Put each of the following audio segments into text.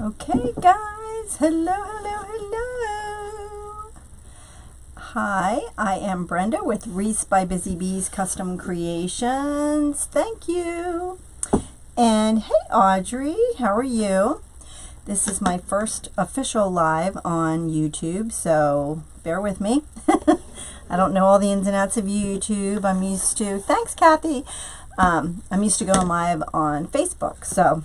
Okay, guys. Hello, hello, hello. Hi, I am Brenda with Wreath by Busy Bees Custom Creations. Thank you. And hey, Audrey, how are you? This is my first official live on YouTube, so bear with me. I don't know all the ins and outs of YouTube. I'm used to, thanks, Kathy. I'm used to going live on Facebook, so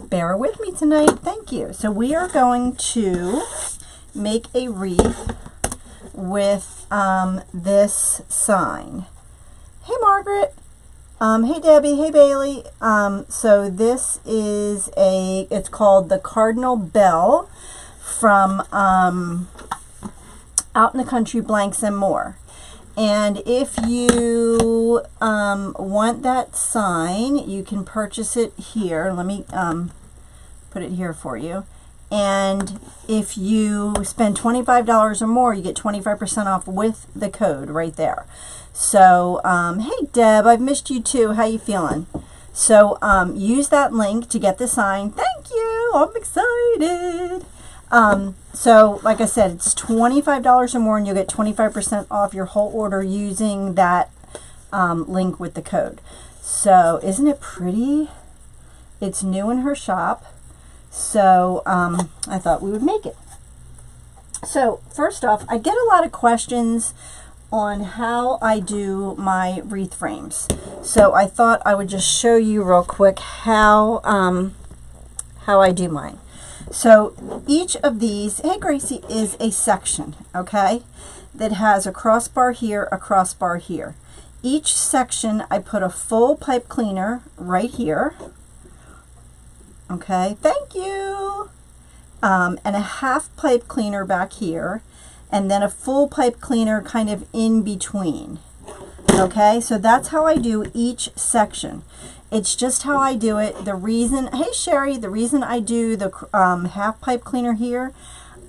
bear with me tonight. Thank you. So we are going to make a wreath with this sign. Hey, Margaret. Hey, Debbie. Hey, Bailey. So this is it's called the Cardinal Belle from Out in the Country Blanks and More. And if you want that sign, you can purchase it here. Let me put it here for you. And if you spend $25 or more, you get 25% off with the code right there. So, hey, Deb, I've missed you too. How you feeling? So, use that link to get the sign. Thank you. I'm excited. So like I said, it's $25 or more and you'll get 25% off your whole order using that link with the code. So isn't it pretty? It's new in her shop. So I thought we would make it. So first off, I get a lot of questions on how I do my wreath frames. So I thought I would just show you real quick how I do mine. So each of these, hey Gracie, is a section, okay, that has a crossbar here, a crossbar here. Each section I put a full pipe cleaner right here, okay, thank you, and a half pipe cleaner back here, and then a full pipe cleaner kind of in between, okay. So that's how I do each section. It's just how I do it. The reason, hey Sherry, the reason I do the half pipe cleaner here,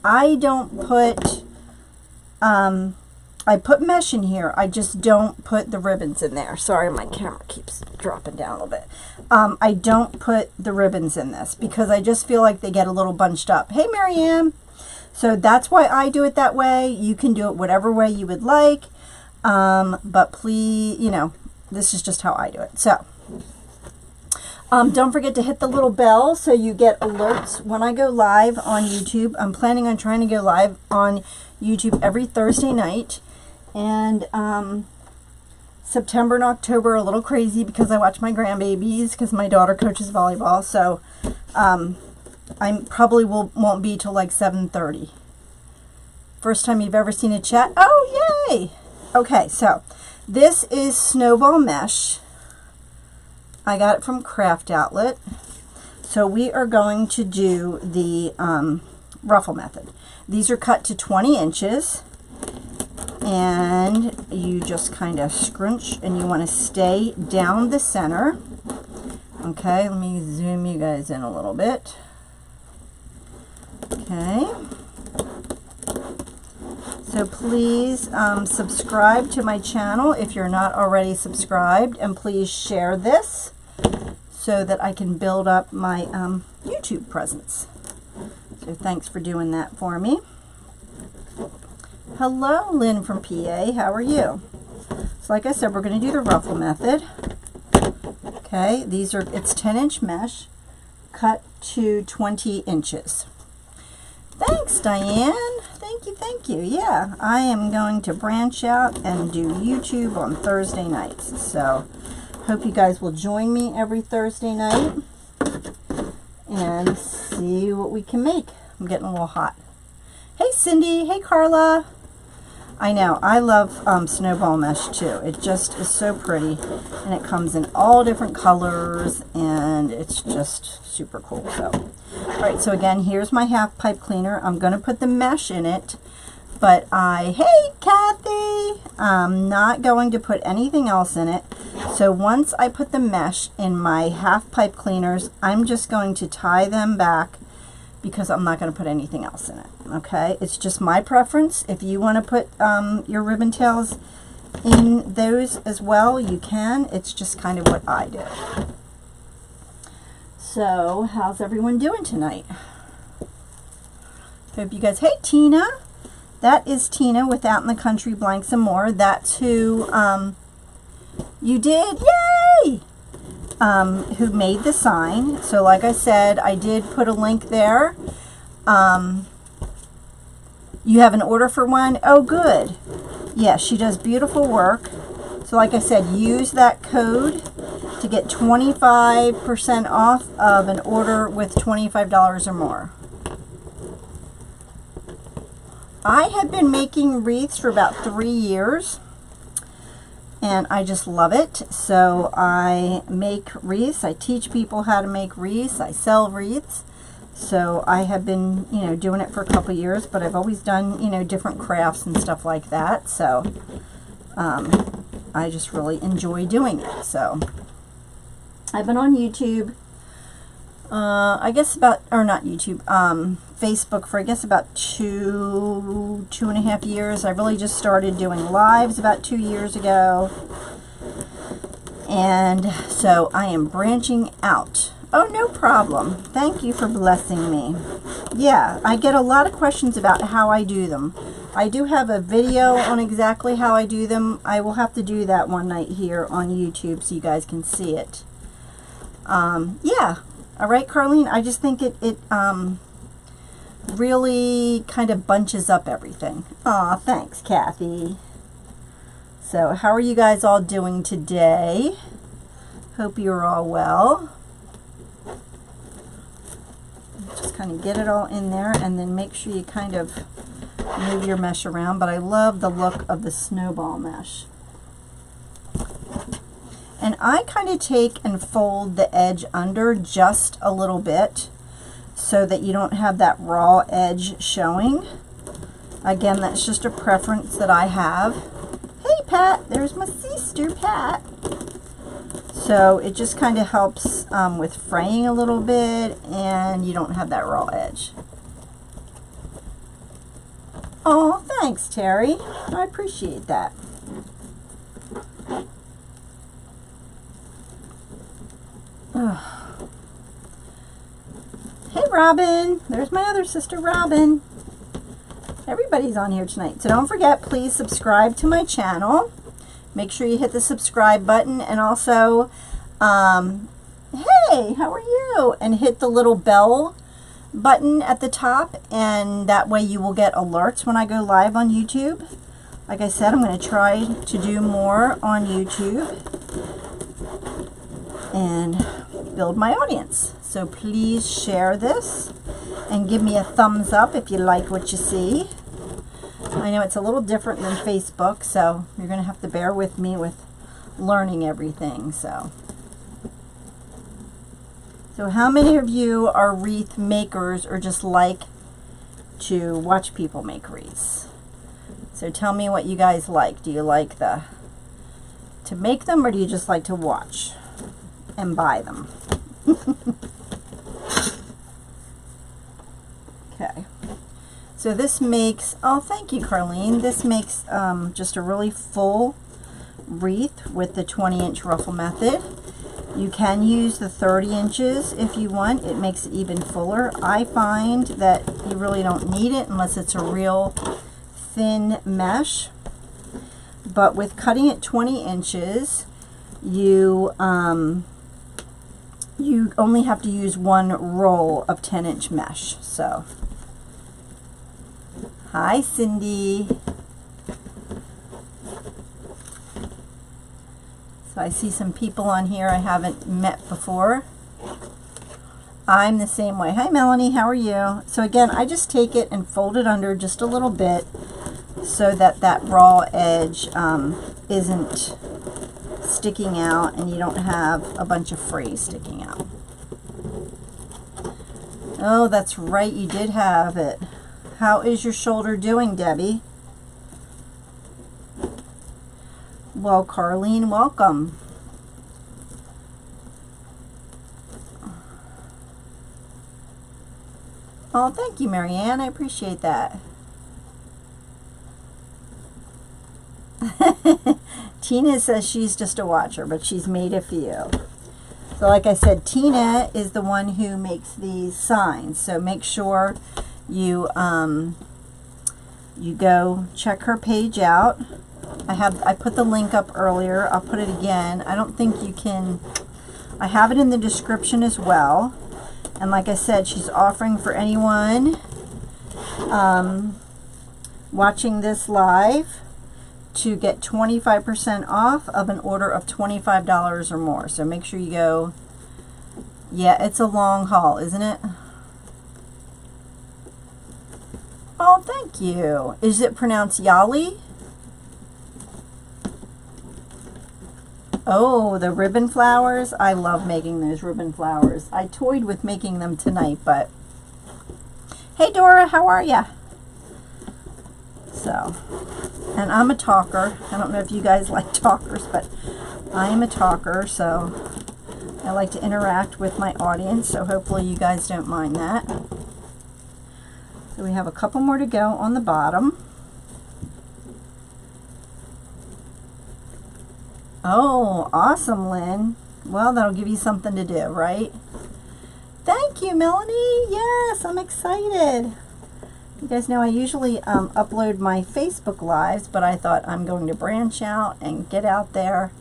I don't put, I put mesh in here. I just don't put the ribbons in there. Sorry, my camera keeps dropping down a little bit. I don't put the ribbons in this because I just feel like they get a little bunched up. Hey Marianne. So that's why I do it that way. You can do it whatever way you would like. But please, you know, this is just how I do it. So. Don't forget to hit the little bell so you get alerts when I go live on YouTube. I'm planning on trying to go live on YouTube every Thursday night. And September and October are a little crazy because I watch my grandbabies because my daughter coaches volleyball. So I probably won't be till like 7:30. First time you've ever seen a chat? Oh, yay! Okay, so this is Snowball Mesh. I got it from Craft Outlet. So we are going to do the ruffle method. These are cut to 20 inches. And you just kind of scrunch and you want to stay down the center. Okay, let me zoom you guys in a little bit. Okay. So please subscribe to my channel if you're not already subscribed. And please share this so that I can build up my YouTube presence. So thanks for doing that for me. Hello, Lynn from PA. How are you? So like I said, we're going to do the ruffle method. Okay, it's 10-inch mesh cut to 20 inches. Thanks, Diane. Thank you. Yeah, I am going to branch out and do YouTube on Thursday nights. So hope you guys will join me every Thursday night and see what we can make. I'm getting a little hot. Hey, Cindy. Hey, Carla. I know. I love snowball mesh, too. It just is so pretty, and it comes in all different colors, and it's just super cool. So, all right, so again, here's my half pipe cleaner. I'm going to put the mesh in it, but hey, Kathy, I'm not going to put anything else in it. So once I put the mesh in my half pipe cleaners, I'm just going to tie them back because I'm not going to put anything else in it. Okay, it's just my preference. If you want to put your ribbon tails in those as well, you can. It's just kind of what I do. So, how's everyone doing tonight? Hope you guys, hey Tina, that is Tina with Out in the Country Blanks and More. That's who you did, yay! Who made the sign. So like I said, I did put a link there. You have an order for one? Oh, good. Yeah, she does beautiful work. So like I said, use that code to get 25% off of an order with $25 or more. I have been making wreaths for about 3 years, and I just love it. So I make wreaths. I teach people how to make wreaths. I sell wreaths. So I have been, you know, doing it for a couple years, but I've always done, you know, different crafts and stuff like that. So I just really enjoy doing it. So I've been on YouTube, I guess about, or not YouTube, Facebook for I guess about two and a half years. I really just started doing lives about 2 years ago. And so I am branching out. Oh, no problem. Thank you for blessing me. Yeah, I get a lot of questions about how I do them. I do have a video on exactly how I do them. I will have to do that one night here on YouTube so you guys can see it. Yeah. All right, Carlene, I just think it really kind of bunches up everything. Aw, thanks, Kathy. So how are you guys all doing today? Hope you're all well. Just kind of get it all in there and then make sure you kind of move your mesh around. But I love the look of the snowball mesh. And I kind of take and fold the edge under just a little bit so that you don't have that raw edge showing. Again, that's just a preference that I have. Hey Pat, there's my sister Pat. So it just kind of helps with fraying a little bit, and you don't have that raw edge. Oh, thanks, Terry. I appreciate that. Oh. Hey, Robin. There's my other sister, Robin. Everybody's on here tonight. So don't forget, please subscribe to my channel. Make sure you hit the subscribe button, and also, hey, how are you? And hit the little bell button at the top, and that way you will get alerts when I go live on YouTube. Like I said, I'm going to try to do more on YouTube and build my audience. So please share this and give me a thumbs up if you like what you see. I know it's a little different than Facebook, so you're going to have to bear with me with learning everything. So how many of you are wreath makers or just like to watch people make wreaths? So tell me what you guys like. Do you like to make them, or do you just like to watch and buy them? Okay. So this makes, oh, thank you, Carlene. This makes just a really full wreath with the 20-inch ruffle method. You can use the 30 inches if you want. It makes it even fuller. I find that you really don't need it unless it's a real thin mesh. But with cutting at 20 inches, you only have to use one roll of 10-inch mesh. So. Hi, Cindy. So I see some people on here I haven't met before. I'm the same way. Hi, Melanie. How are you? So again, I just take it and fold it under just a little bit so that that raw edge isn't sticking out and you don't have a bunch of fray sticking out. Oh, that's right. You did have it. How is your shoulder doing, Debbie? Well, Carlene, welcome. Oh, thank you, Marianne. I appreciate that. Tina says she's just a watcher, but she's made a few. So like I said, Tina is the one who makes these signs. So make sure you you go check her page out. I put the link up earlier. I'll put it again. I don't think you can. I have it in the description as well. And like I said, she's offering for anyone watching this live to get 25% off of an order of $25 or more. So make sure you go. Yeah, it's a long haul, isn't it? Oh, thank you. Is it pronounced Yali? Oh, the ribbon flowers. I love making those ribbon flowers. I toyed with making them tonight, but hey Dora, how are ya? So, and I'm a talker. I don't know if you guys like talkers, but I am a talker, so I like to interact with my audience, so hopefully you guys don't mind that. So we have a couple more to go on the bottom. Oh, awesome, Lynn. Well, that'll give you something to do, right? Thank you, Melanie. Yes, I'm excited. You guys know I usually upload my Facebook Lives, but I thought I'm going to branch out and get out there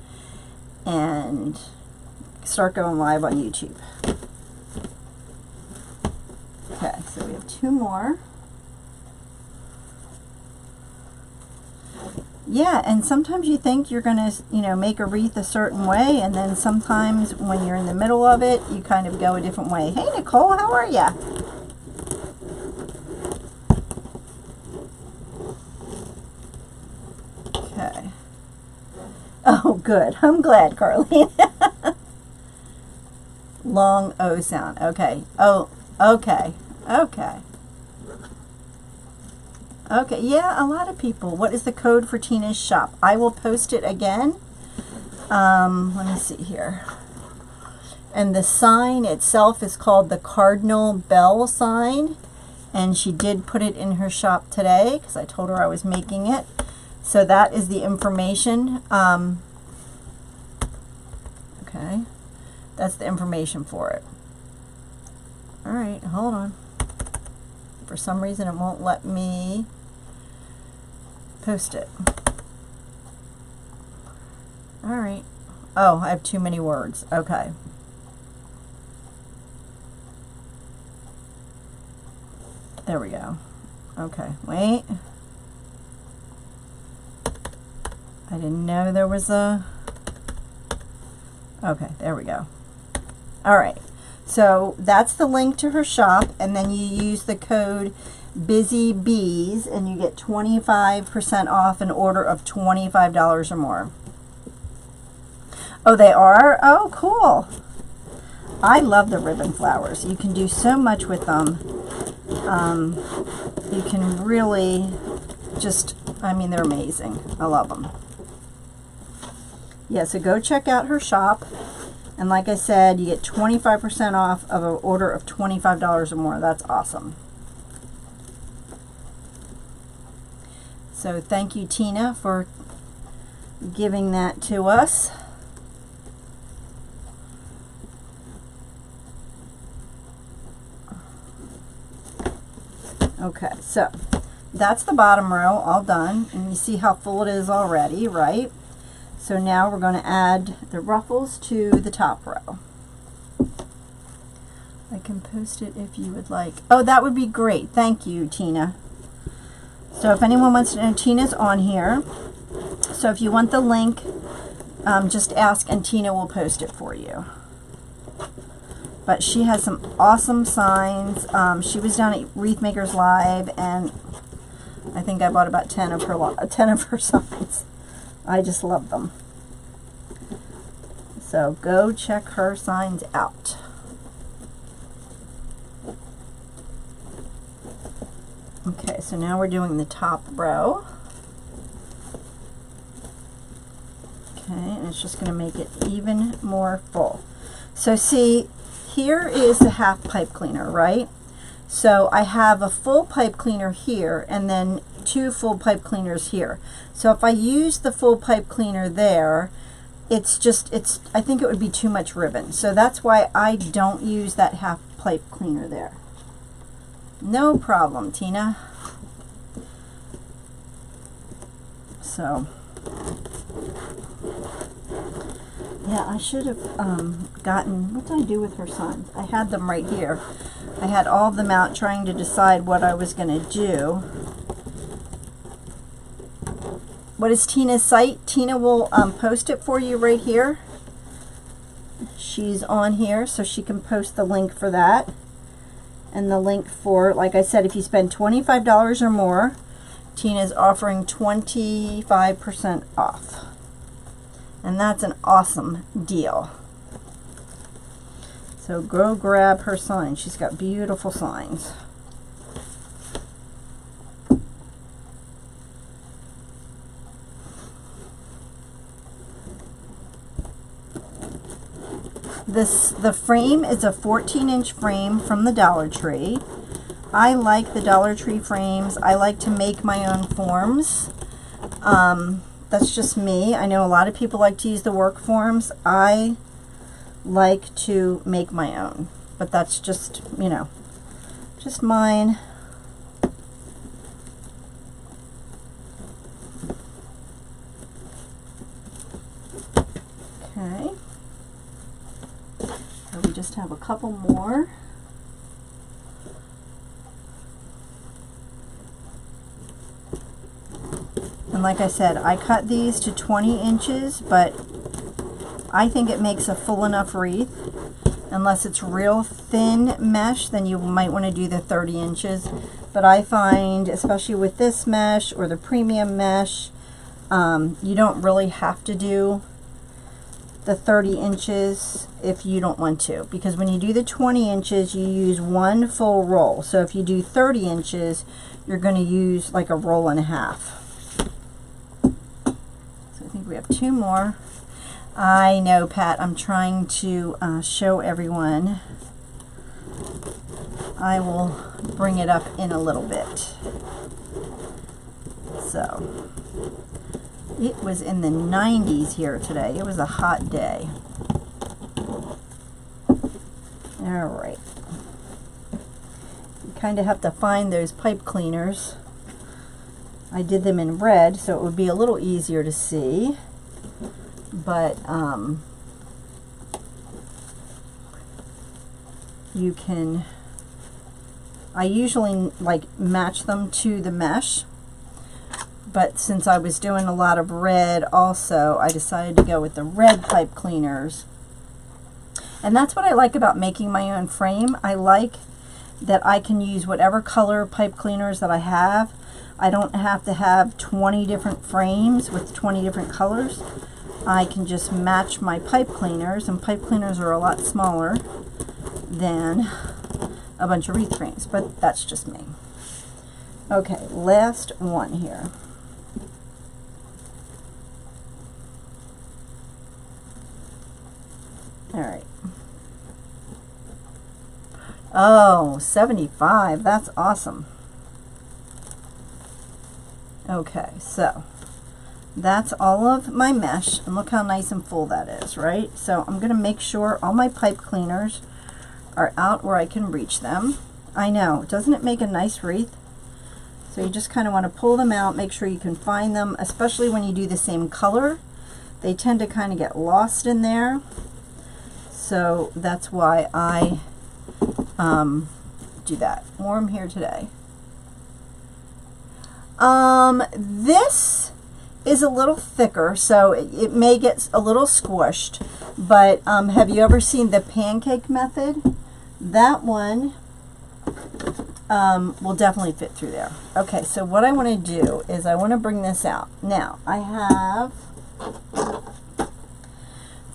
and start going live on YouTube. Okay, so we have two more. Yeah, and sometimes you think you're going to, you know, make a wreath a certain way, and then sometimes when you're in the middle of it, you kind of go a different way. Hey, Nicole, how are ya? Okay. Oh, good. I'm glad, Carlene. Long O sound. Okay. Oh, okay. Okay. Okay, yeah, a lot of people. What is the code for Tina's shop? I will post it again. Let me see here. And the sign itself is called the Cardinal Belle sign. And she did put it in her shop today because I told her I was making it. So that is the information. Okay, that's the information for it. All right, hold on. For some reason it won't let me post it. All right. Oh, I have too many words. Okay. There we go. Okay, wait. I didn't know there was a... Okay, there we go. All right. So that's the link to her shop, and then you use the code Busy Bees and you get 25% off an order of $25 or more. Oh, they are? Oh, cool. I love the ribbon flowers. You can do so much with them. You can really just, I mean, they're amazing. I love them. Yeah, so go check out her shop. And like I said, you get 25% off of an order of $25 or more. That's awesome. So thank you, Tina, for giving that to us. Okay, so that's the bottom row all done. And you see how full it is already, right? So now we're going to add the ruffles to the top row. I can post it if you would like. Oh, that would be great. Thank you, Tina. So if anyone wants to know, Tina's on here. So if you want the link, just ask and Tina will post it for you. But she has some awesome signs. She was down at Wreath Makers Live, and I think I bought about 10 of her signs. I just love them. So go check her signs out. Okay, so now we're doing the top row. Okay, and it's just going to make it even more full. So see, here is the half pipe cleaner, right? So I have a full pipe cleaner here and then 2 full pipe cleaners here. So if I use the full pipe cleaner there, it's just, I think it would be too much ribbon. So that's why I don't use that half pipe cleaner there. No problem, Tina. So, yeah, I should have gotten, what did I do with her signs? I had them right here. I had all of them out trying to decide what I was going to do. What is Tina's site? Tina will post it for you right here. She's on here, so she can post the link for that. And the link for, like I said, if you spend $25 or more, Tina's offering 25% off. And that's an awesome deal. So go grab her sign. She's got beautiful signs. The frame is a 14-inch frame from the Dollar Tree. I like the Dollar Tree frames. I like to make my own forms. That's just me. I know a lot of people like to use the work forms. I like to make my own, but that's just, you know, just mine. Okay. So we just have a couple more. And like I said, I cut these to 20 inches, but I think it makes a full enough wreath. Unless it's real thin mesh, then you might want to do the 30 inches. But I find, especially with this mesh or the premium mesh, you don't really have to do the 30 inches if you don't want to. Because when you do the 20 inches, you use one full roll. So if you do 30 inches, you're going to use like a roll and a half. So I think we have two more. I know, Pat, I'm trying to show everyone. I will bring it up in a little bit. So, it was in the 90s here today. It was a hot day. All right. You kind of have to find those pipe cleaners. I did them in red, so it would be a little easier to see. But you can, I usually like match them to the mesh, but since I was doing a lot of red also, I decided to go with the red pipe cleaners. And that's what I like about making my own frame. I like that I can use whatever color pipe cleaners that I have. I don't have to have 20 different frames with 20 different colors. I can just match my pipe cleaners, and pipe cleaners are a lot smaller than a bunch of wreath frames, but that's just me. Okay, last one here. All right. Oh, 75, that's awesome. Okay, so that's all of my mesh, and look how nice and full that is, right? So I'm going to make sure all my pipe cleaners are out where I can reach them. I know, doesn't it make a nice wreath? So you just kind of want to pull them out, make sure you can find them, especially when you do the same color. They tend to kind of get lost in there. So that's why I do that. Warm here today. This is a little thicker, so it may get a little squished, but have you ever seen the pancake method? That one will definitely fit through there. Okay, so what I want to do is I want to bring this out. Now, I have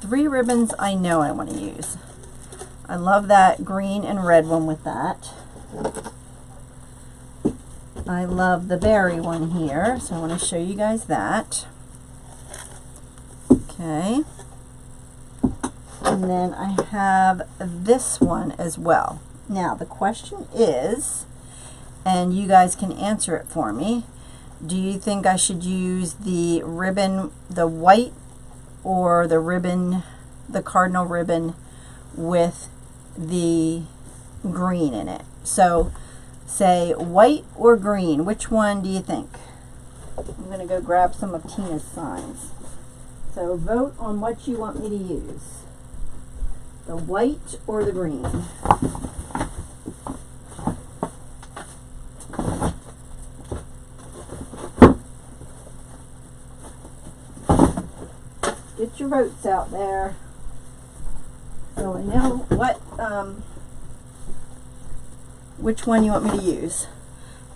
3 ribbons I know I want to use. I love that green and red one with that. I love the berry one here, so I want to show you guys that. Okay. And then I have this one as well. Now, the question is, and you guys can answer it for me, do you think I should use the ribbon, the white or the ribbon, the cardinal ribbon with the green in it. So say white or green, which one do you think? I'm going to go grab some of Tina's signs. So vote on what you want me to use. The white or the green. Get your votes out there. So I know what, which one you want me to use.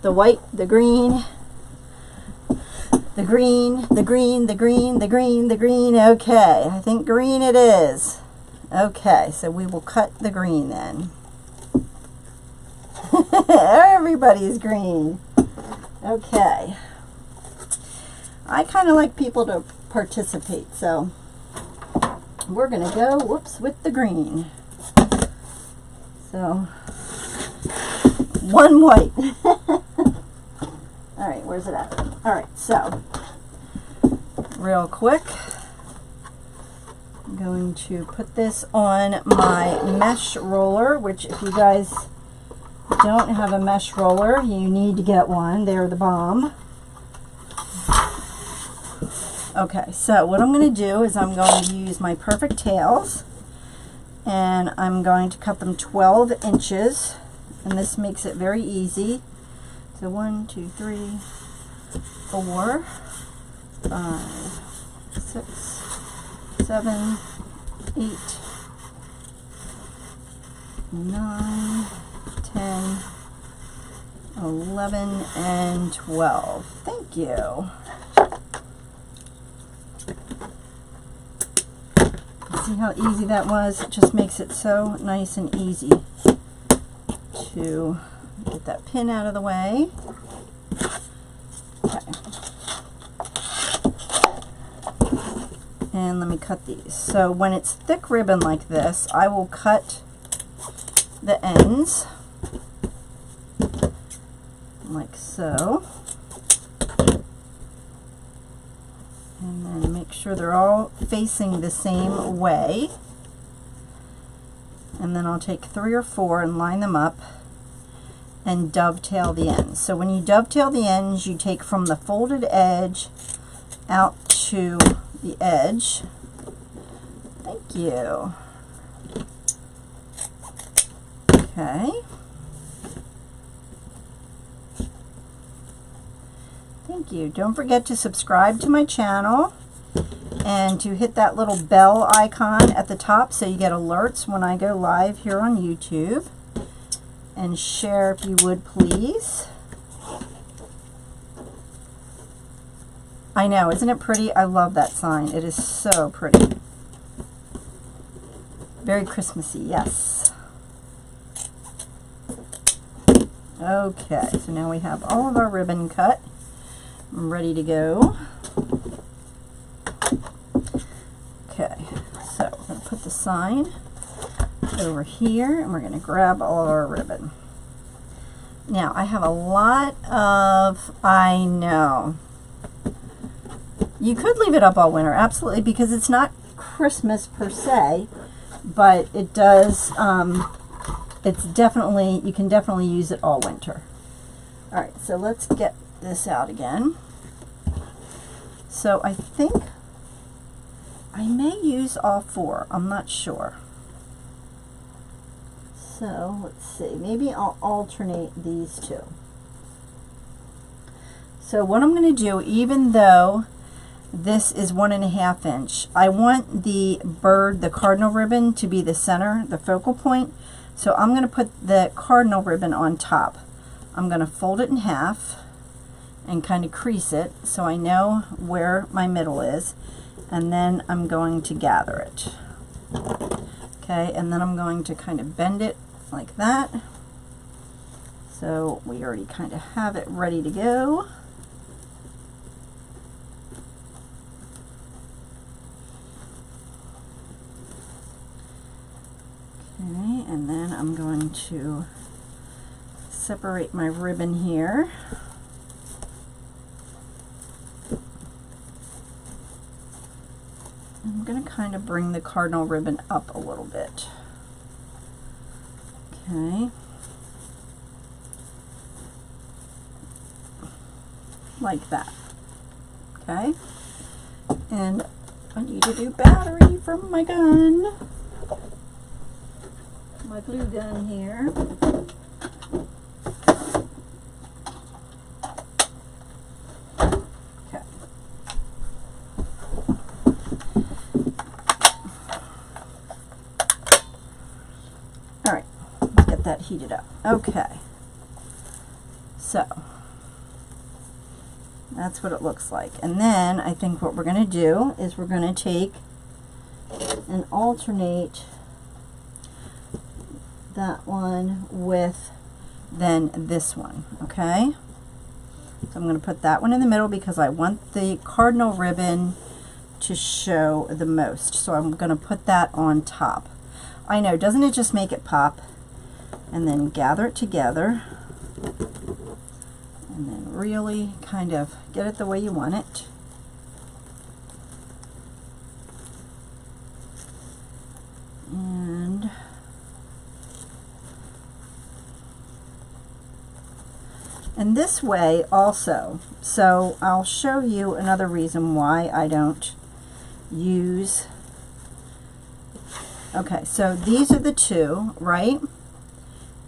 The white, the green, the green, the green, the green, the green, the green. Okay, I think green it is. Okay, so we will cut the green then. Everybody's green. Okay. I kind of like people to participate, so we're going to go, whoops, with the green. So, one white. All right, where's it at? All right, so, real quick, I'm going to put this on my mesh roller, which if you guys don't have a mesh roller, you need to get one. They're the bomb. Okay, so what I'm going to do is I'm going to use my perfect tails, and I'm going to cut them 12 inches, and this makes it very easy. So 1, 2, 3, 4, 5, 6, 7, 8, 9, 10, 11, and 12. Thank you. See how easy that was? It just makes it so nice and easy to get that pin out of the way. Okay. And let me cut these. So when it's thick ribbon like this, I will cut the ends like so. And then make sure they're all facing the same way. And then I'll take 3 or 4 and line them up and dovetail the ends. So when you dovetail the ends, you take from the folded edge out to the edge. Thank you. Okay. Thank you. Don't forget to subscribe to my channel and to hit that little bell icon at the top so you get alerts when I go live here on YouTube. And share if you would, please. I know, isn't it pretty? I love that sign. It is so pretty. Very Christmassy, yes. Okay, so now we have all of our ribbon cut. I'm ready to go. Okay, so we're going to put the sign over here, and we're going to grab all of our ribbon. Now, I have a lot of, I know, you could leave it up all winter, absolutely, because it's not Christmas per se, but it does, it's definitely, you can definitely use it all winter. All right, so let's get this out again. So I think I may use all 4. I'm not sure. So let's see. Maybe I'll alternate these 2. So what I'm going to do, even though this is 1.5 inch, I want the bird, the cardinal ribbon, to be the center, the focal point. So I'm going to put the cardinal ribbon on top. I'm going to fold it in half and kind of crease it so I know where my middle is, and then I'm going to gather it. Okay, and then I'm going to kind of bend it like that. So we already kind of have it ready to go. Okay, and then I'm going to separate my ribbon here. I'm kind of bring the cardinal ribbon up a little bit. Okay. Like that. Okay. And I need to do battery from my gun. My glue gun here. Okay. All right, let's get that heated up. Okay. So that's what it looks like. And then I think what we're going to do is we're going to take and alternate that one with then this one. Okay, so I'm going to put that one in the middle because I want the cardinal ribbon to show the most. So I'm going to put that on top. I know, doesn't it just make it pop? And then gather it together and then really kind of get it the way you want it. And this way also, so I'll show you another reason why I don't use, okay, so these are the two, right?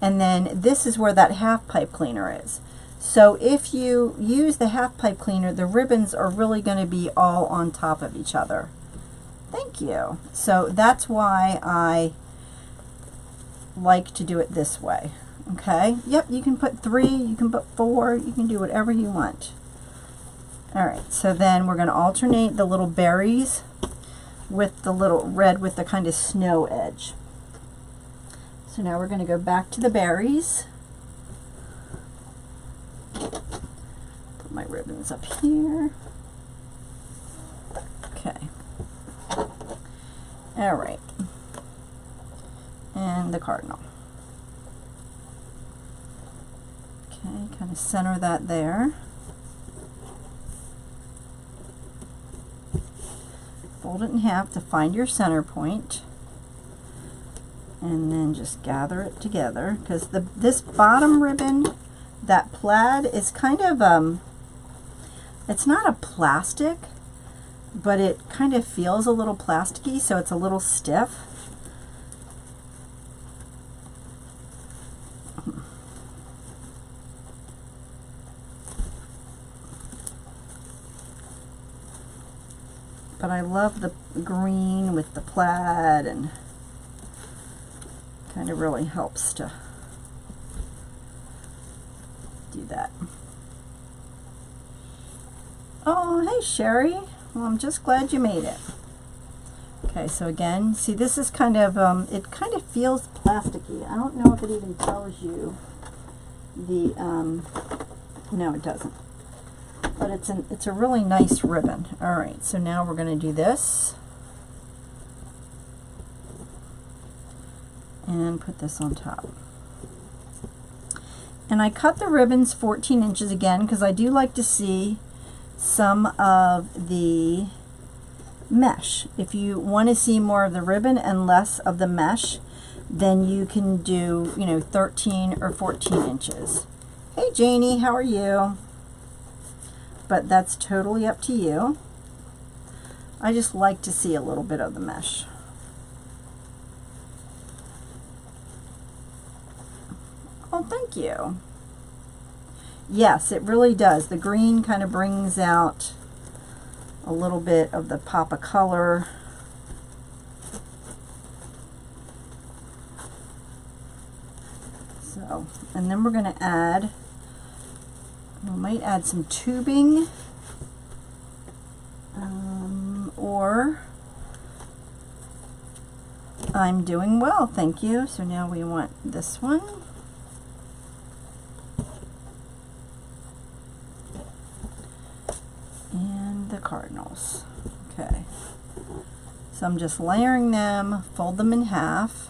And then this is where that half pipe cleaner is. So if you use the half pipe cleaner, the ribbons are really going to be all on top of each other. Thank you. So that's why I like to do it this way. Okay, yep, you can put 3, you can put 4, you can do whatever you want. All right, so then we're going to alternate the little berries with the little red with the kind of snow edge. So now we're going to go back to the berries. Put my ribbons up here. Okay. All right. And the cardinal. Okay, kind of center that there. Fold it in half to find your center point. And then just gather it together, because this bottom ribbon, that plaid, is kind of, it's not a plastic, but it kind of feels a little plasticky, so it's a little stiff. But I love the green with the plaid, and kind of really helps to do that. Oh, hey Sherry. Well, I'm just glad you made it. Okay, so again, see, this is kind of, it kind of feels plasticky. I don't know if it even tells you the, no, it doesn't. But it's a really nice ribbon. All right, so now we're going to do this. And put this on top. And I cut the ribbons 14 inches again because I do like to see some of the mesh. If you want to see more of the ribbon and less of the mesh, then you can do, 13 or 14 inches. Hey Janie, how are you? But that's totally up to you. I just like to see a little bit of the mesh. Oh, thank you. Yes, it really does. The green kind of brings out a little bit of the pop of color. So, and then we're going to add, we might add some tubing, or I'm doing well, thank you. So now we want this one. And the cardinals. Okay. So I'm just layering them, fold them in half,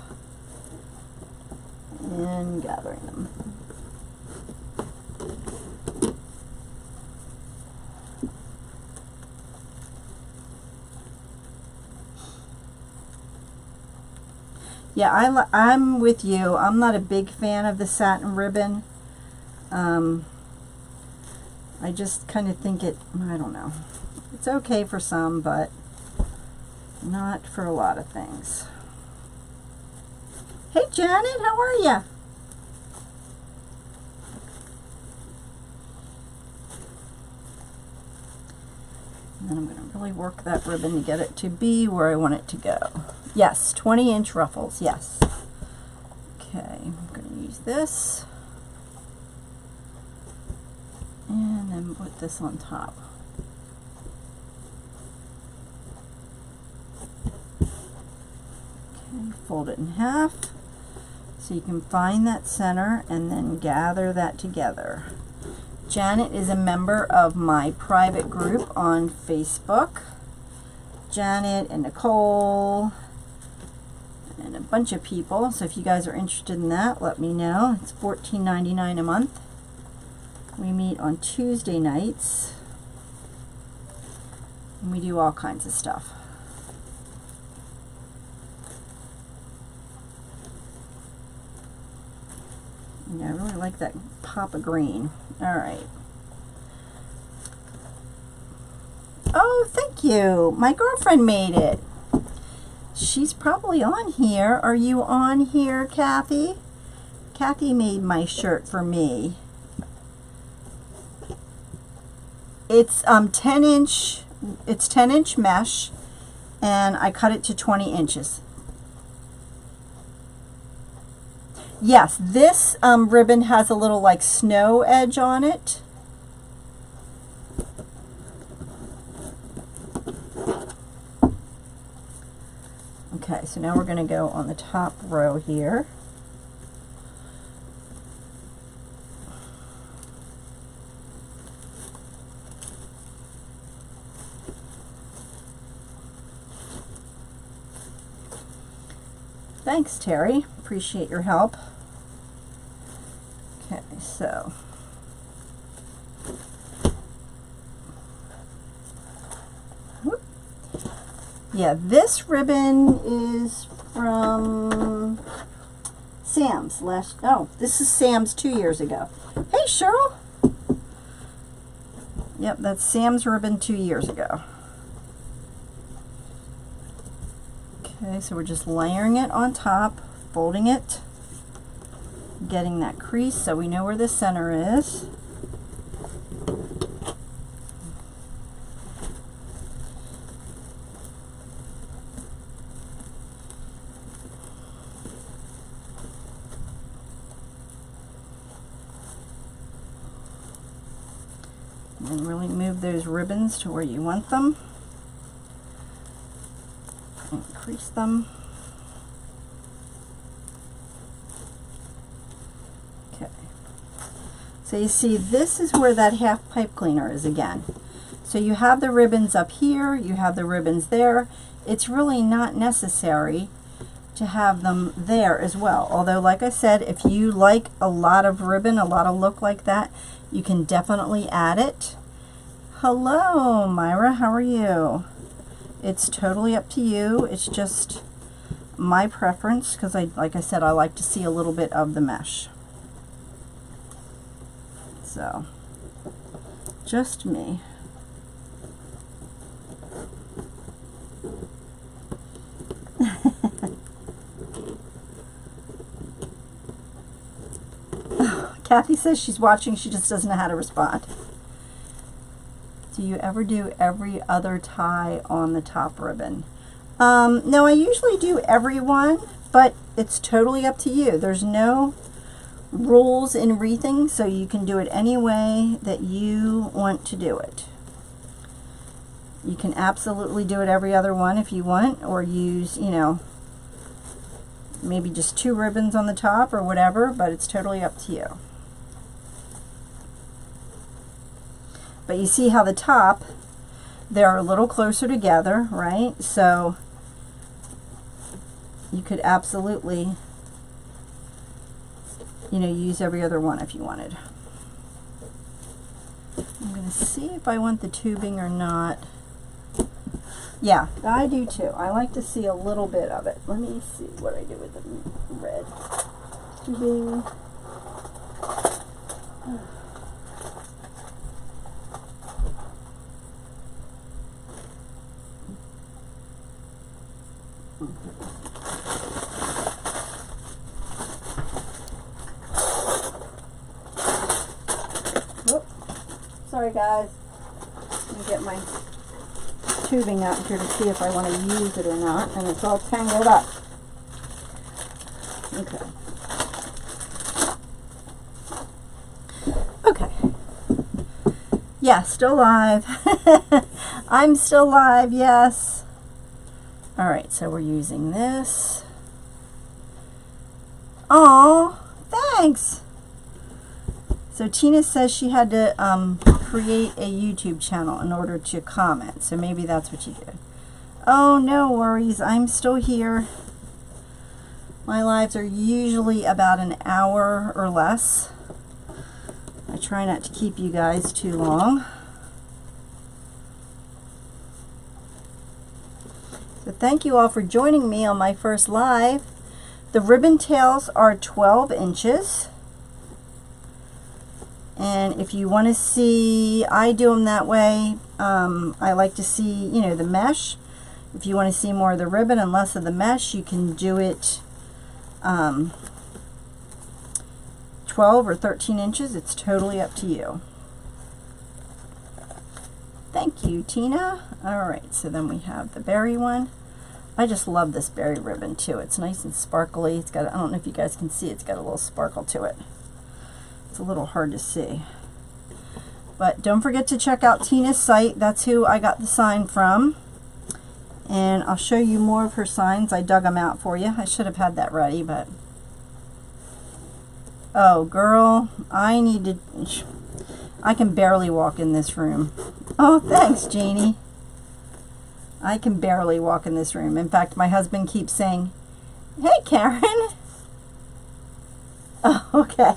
and gathering them. Yeah, I'm with you. I'm not a big fan of the satin ribbon. I just kind of think it, I don't know. It's okay for some, but not for a lot of things. Hey Janet, how are you? And then I'm going to really work that ribbon to get it to be where I want it to go. Yes, 20-inch ruffles, yes. Okay, I'm going to use this. And then put this on top. Okay, fold it in half so you can find that center and then gather that together. Janet is a member of my private group on Facebook. Janet and Nicole and a bunch of people. So if you guys are interested in that, let me know. It's $14.99 a month. We meet on Tuesday nights. And we do all kinds of stuff. Yeah, I really like that pop of green. All right. Oh, thank you. My girlfriend made it. She's probably on here. Are you on here, Kathy? Kathy made my shirt for me. It's 10-inch. It's 10-inch mesh, and I cut it to 20 inches. Yes, this ribbon has a little like snow edge on it. Okay, so now we're going to go on the top row here. Thanks, Terry. Appreciate your help. Okay, so whoop. Yeah, this ribbon is from Sam's last. Oh, this is Sam's 2 years ago. Hey, Cheryl. Yep, that's Sam's ribbon 2 years ago. Okay, so we're just layering it on top, folding it, getting that crease so we know where the center is. And then really move those ribbons to where you want them. Crease them. Okay. So you see, this is where that half pipe cleaner is again. So you have the ribbons up here, you have the ribbons there. It's really not necessary to have them there as well. Although, like I said, if you like a lot of ribbon, a lot of look like that, you can definitely add it. Hello, Myra, how are you? It's totally up to you. It's just my preference because like I said, I like to see a little bit of the mesh. So, just me. Kathy says she's watching, she just doesn't know how to respond. Do you ever do every other tie on the top ribbon? No, I usually do every one, but it's totally up to you. There's no rules in wreathing, so you can do it any way that you want to do it. You can absolutely do it every other one if you want, or use, you know, maybe just 2 ribbons on the top or whatever, but it's totally up to you. But you see how the top, they're a little closer together, right? So you could absolutely, you know, use every other one if you wanted. I'm going to see if I want the tubing or not. Yeah, I do too. I like to see a little bit of it. Let me see what I do with the red tubing. Whoop. Sorry guys. Let me get my tubing out here to see if I want to use it or not, and it's all tangled up. Okay. Okay. Yeah, still live. I'm still live, yes. All right, so we're using this. Oh, thanks. So Tina says she had to create a YouTube channel in order to comment. So maybe that's what you did. Oh, no worries. I'm still here. My lives are usually about an hour or less. I try not to keep you guys too long. So thank you all for joining me on my first live. The ribbon tails are 12 inches. And if you want to see, I do them that way. I like to see, you know, the mesh. If you want to see more of the ribbon and less of the mesh, you can do it 12 or 13 inches. It's totally up to you. Thank you, Tina. All right, so then we have the berry one. I just love this berry ribbon too. It's nice and sparkly. It's got, I don't know if you guys can see, it's got a little sparkle to it. It's a little hard to see. But don't forget to check out Tina's site. That's who I got the sign from. And I'll show you more of her signs. I dug them out for you. I should have had that ready, but... Oh, girl, I need to... I can barely walk in this room. Oh, thanks, Janie. I can barely walk in this room. In fact, my husband keeps saying, "Hey, Karen." Oh, okay.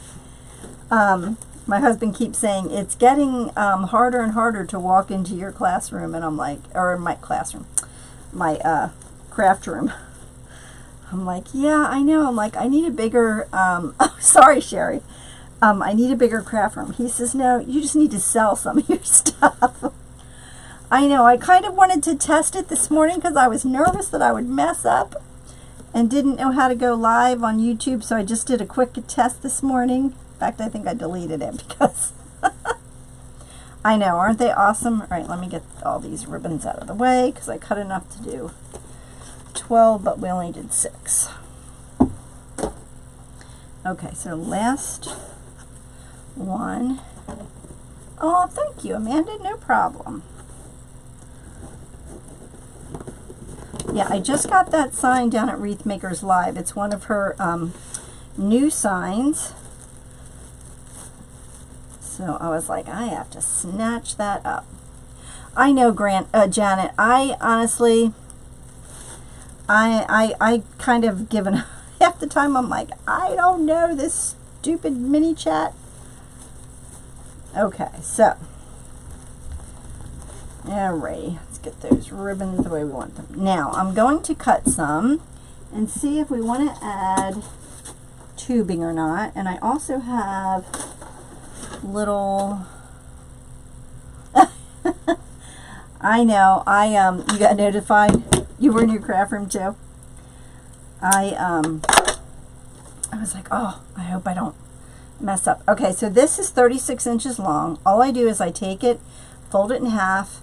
My husband keeps saying, it's getting harder and harder to walk into your classroom. And I'm like, or my classroom, my craft room. I'm like, yeah, I know. I'm like, I need a bigger, oh, sorry, Sherry. I need a bigger craft room. He says, no, you just need to sell some of your stuff. I know. I kind of wanted to test it this morning because I was nervous that I would mess up and didn't know how to go live on YouTube. So I just did a quick test this morning. In fact, I think I deleted it because I know, aren't they awesome? All right, let me get all these ribbons out of the way because I cut enough to do 12, but we only did 6. Okay, so last one. Oh, thank you, Amanda. No problem. Yeah, I just got that sign down at Wreath Makers Live. It's one of her new signs. So I was like, I have to snatch that up. I know, Janet. I honestly, I kind of given up. Half the time I'm like, I don't know this stupid mini chat. Okay, so alrighty, let's get those ribbons the way we want them. Now I'm going to cut some and see if we want to add tubing or not. And I also have little I know, you got notified you were in your craft room too. I was like, oh, I hope I don't mess up. Okay, so this is 36 inches long. All I do is I take it, fold it in half,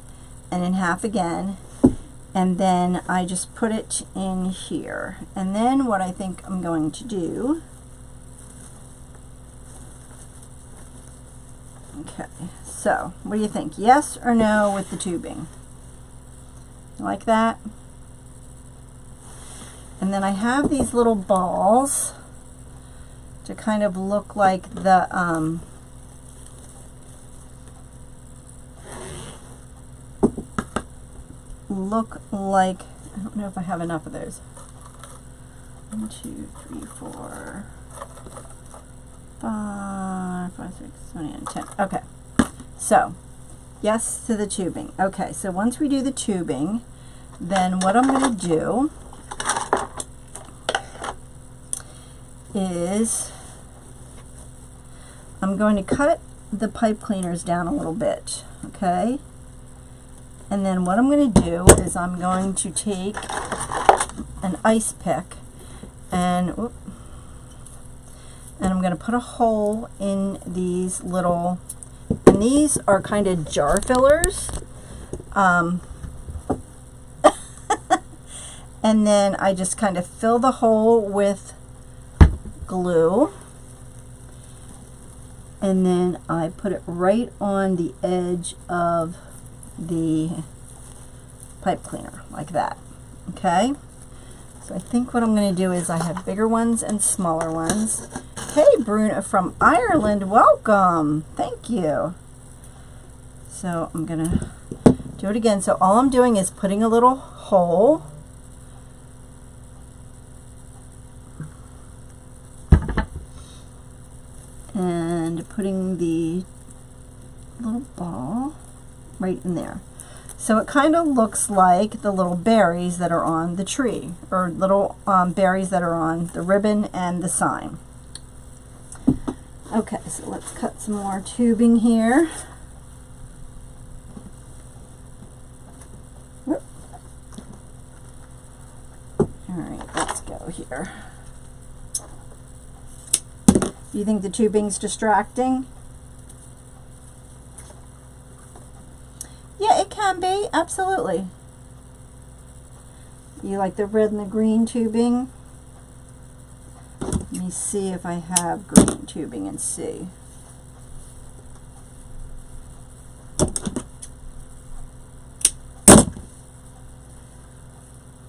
and in half again, and then I just put it in here. And then what I think I'm going to do, okay, so what do you think? Yes or no with the tubing? Like that? And then I have these little balls to kind of look like the I don't know if I have enough of those. 1, 2, 3, 4, 5, 6, 7, 8, 10. Okay, so yes to the tubing. Okay, so once we do the tubing, then what I'm going to do is I'm going to cut the pipe cleaners down a little bit, okay? And then what I'm going to do is I'm going to take an ice pick and I'm going to put a hole in these little, and these are kind of jar fillers. And then I just kind of fill the hole with glue, and then I put it right on the edge of the pipe cleaner like that. Okay, so I think what I'm going to do is I have bigger ones and smaller ones. Hey Bruna from Ireland, welcome, thank you. So I'm gonna do it again. So all I'm doing is putting a little hole and putting the little ball right in there. So it kind of looks like the little berries that are on the tree, or little berries that are on the ribbon and the sign. Okay, so let's cut some more tubing here. Whoop. All right, let's go here. You think the tubing's distracting? Yeah, it can be, absolutely. You like the red and the green tubing? Let me see if I have green tubing and see.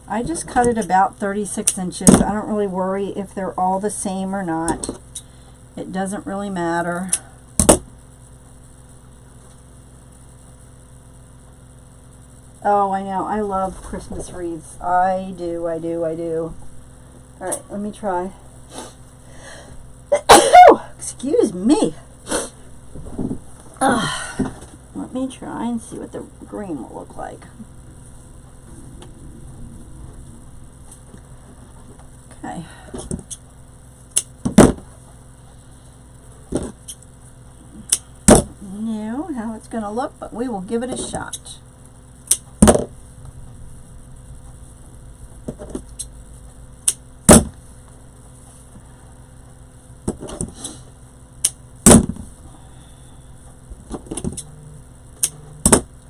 I just cut it about 36 inches. I don't really worry if they're all the same or not. It doesn't really matter. Oh, I know. I love Christmas wreaths. I do, I do, I do. All right, let me try. Excuse me. Let me try and see what the green will look like. Okay. Know how it's going to look, but we will give it a shot.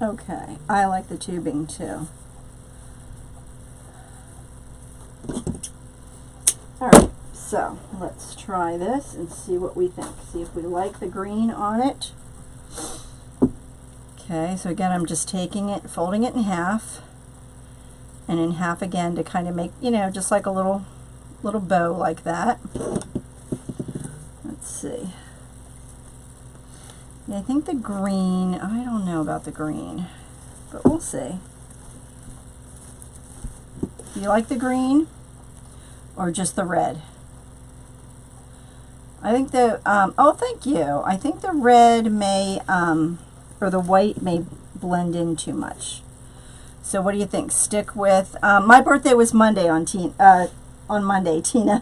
Okay, I like the tubing too. Alright, so let's try this and see what we think. See if we like the green on it. Okay, so again, I'm just taking it, folding it in half, and in half again to kind of make, you know, just like a little bow like that. Let's see. Yeah, I think the green, I don't know about the green, but we'll see. Do you like the green or just the red? I think the, oh, thank you. I think the red may, or the white may blend in too much. So what do you think? Stick with, my birthday was Monday on Monday, Tina.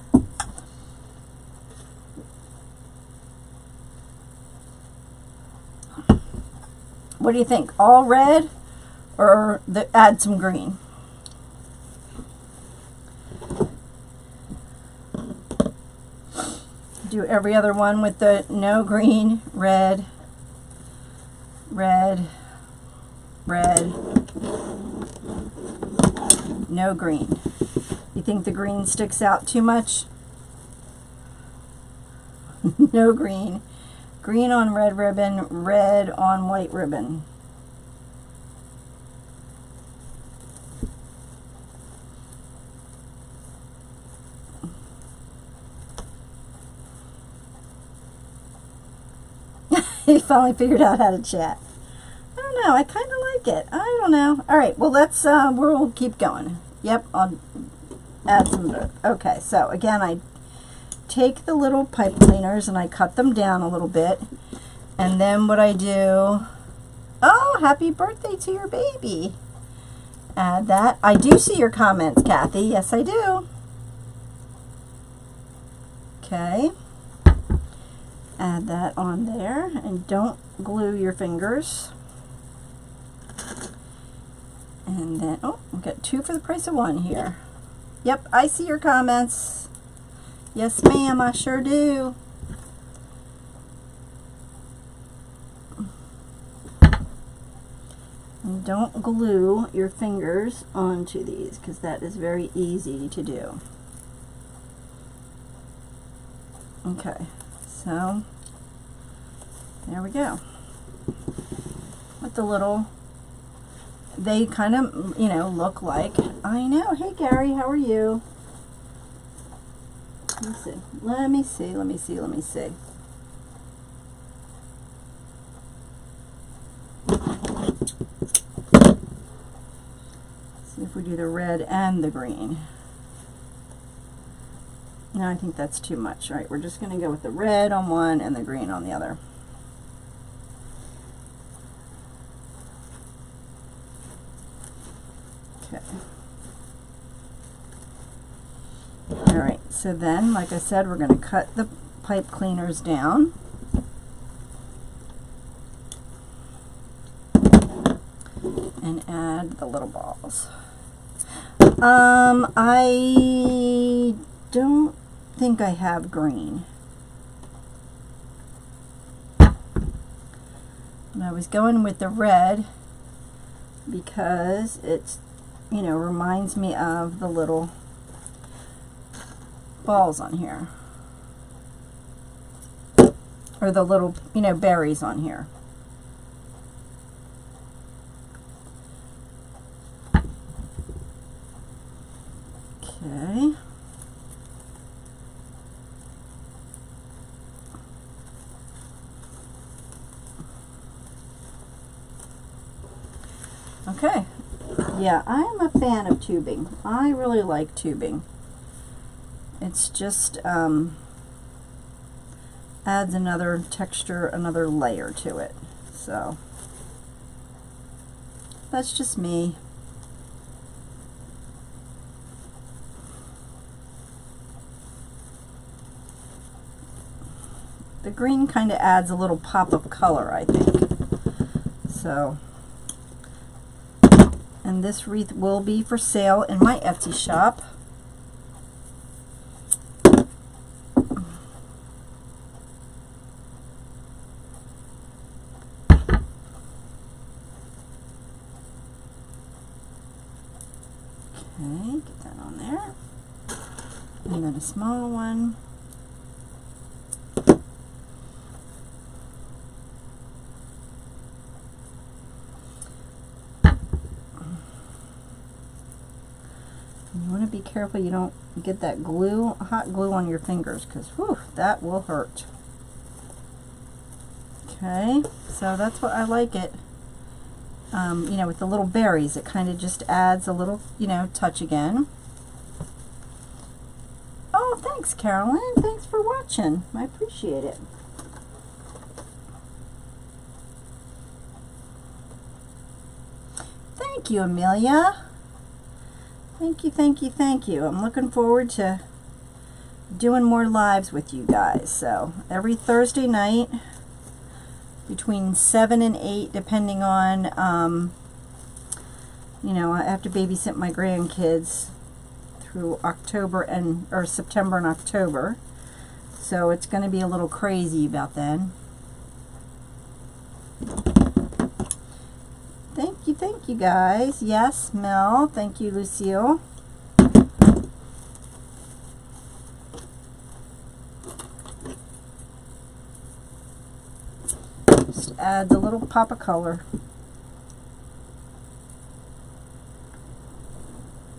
What do you think? All red or add some green? Do every other one with the no green, red, red, red, no green. You think the green sticks out too much? No green. Green on red ribbon, red on white ribbon. He finally figured out how to chat. I don't know, I kind of like it. I don't know. All right, well, let's, we'll keep going. Yep, I'll add some, okay, so again, I take the little pipe cleaners and I cut them down a little bit, and then what I do, oh, happy birthday to your baby, Add that. I do see your comments, Kathy. Yes, I do. Okay. Add that on there, and don't glue your fingers. And then, oh, we've got 2 for the price of 1 here. Yep, I see your comments. Yes, ma'am, I sure do. And don't glue your fingers onto these, because that is very easy to do. Okay, so there we go. With the little, they kind of, you know, look like, I know. Hey, Gary, how are you? Let me see. Let me see. Let me see. Let me see. See if we do the red and the green. No, I think that's too much. All right, we're just going to go with the red on one and the green on the other. Okay. All right, so then, like I said, we're going to cut the pipe cleaners down. And add the little balls. I don't think I have green. And I was going with the red because it's, you know, reminds me of the little balls on here. Or the little, you know, berries on here. Okay. Okay. Yeah, I'm a fan of tubing. I really like tubing. It's just adds another texture, another layer to it. So that's just me. The green kind of adds a little pop of color, I think. So, and this wreath will be for sale in my Etsy shop. Okay, get that on there. And then a small one. You want to be careful you don't get that glue, hot glue on your fingers, because whew, that will hurt. Okay, so that's what I like it. You know, with the little berries, it kind of just adds a little, you know, touch again. Oh, thanks, Carolyn. Thanks for watching. I appreciate it. Thank you, Amelia. Thank you, thank you, thank you. I'm looking forward to doing more lives with you guys. So every Thursday night between 7 and 8, depending on, you know, I have to babysit my grandkids through October and, or September and October. So it's going to be a little crazy about then. Thank you guys. Yes, Mel. Thank you, Lucille. Just adds a little pop of color.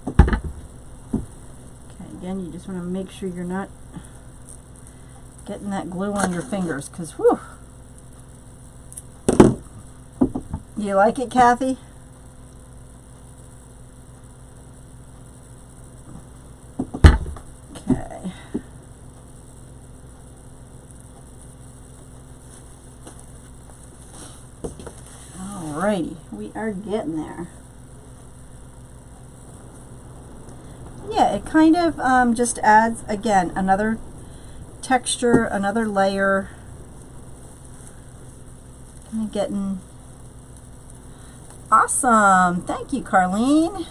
Okay, again, you just want to make sure you're not getting that glue on your fingers, because whew. You like it, Kathy? Okay. Alrighty, we are getting there. kind of just adds, again, another texture, another layer. Kind of getting awesome. Thank you, Carlene.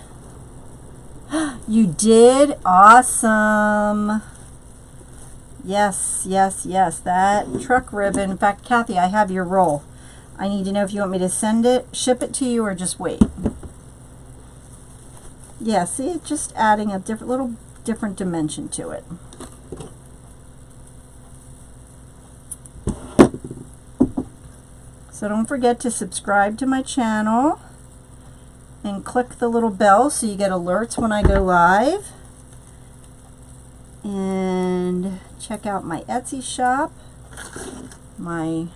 You did awesome. Yes, yes, yes. That truck ribbon. In fact, Kathy, I have your roll. I need to know if you want me to send it, ship it to you, or just wait. Yeah, see, it's just adding a little different dimension to it. So don't forget to subscribe to my channel and click the little bell so you get alerts when I go live. And check out my Etsy shop, my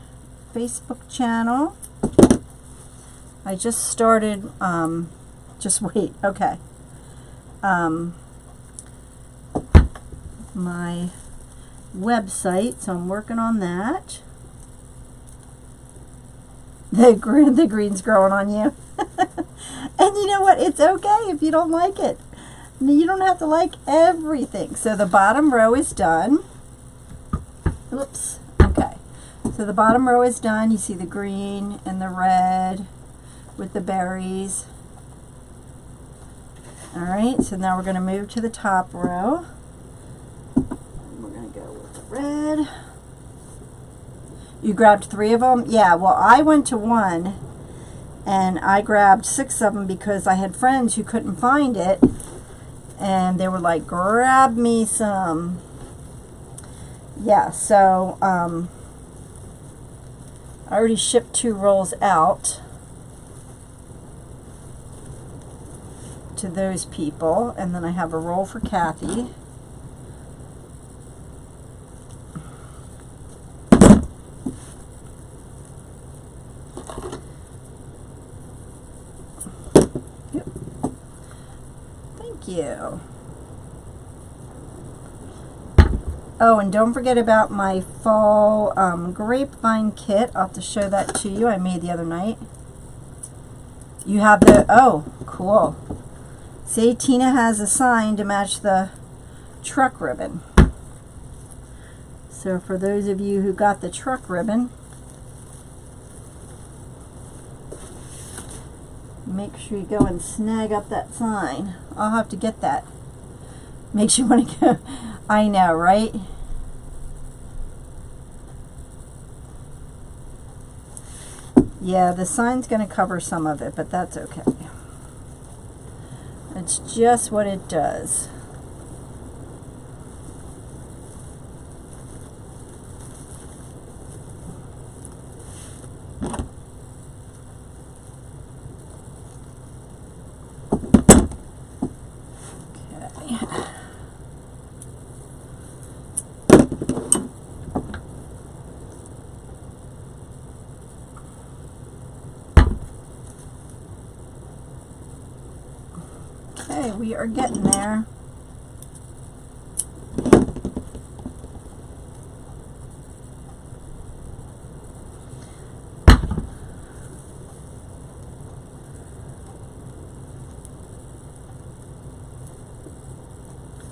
Facebook channel. I just started, just wait, okay. My website, so I'm working on that. The green's growing on you. And you know what? It's okay if you don't like it. You don't have to like everything. So the bottom row is done. Oops. Okay. So the bottom row is done. You see the green and the red with the berries. All right. So now we're going to move to the top row. We're going to go with the red. You grabbed 3 of them? Yeah, well, I went to 1 and I grabbed 6 of them because I had friends who couldn't find it and they were like, grab me some. Yeah, so I already shipped 2 rolls out to those people, and then I have a roll for Kathy. You. Oh, and don't forget about my fall grapevine kit. I'll have to show that to you. I made the other night. You have the, oh, cool. See, Tina has a sign to match the truck ribbon. So for those of you who got the truck ribbon, make sure you go and snag up that sign. I'll have to get that. Makes you want to go. I know, right? Yeah, the sign's going to cover some of it, but that's okay. It's just what it does. Okay, we are getting there.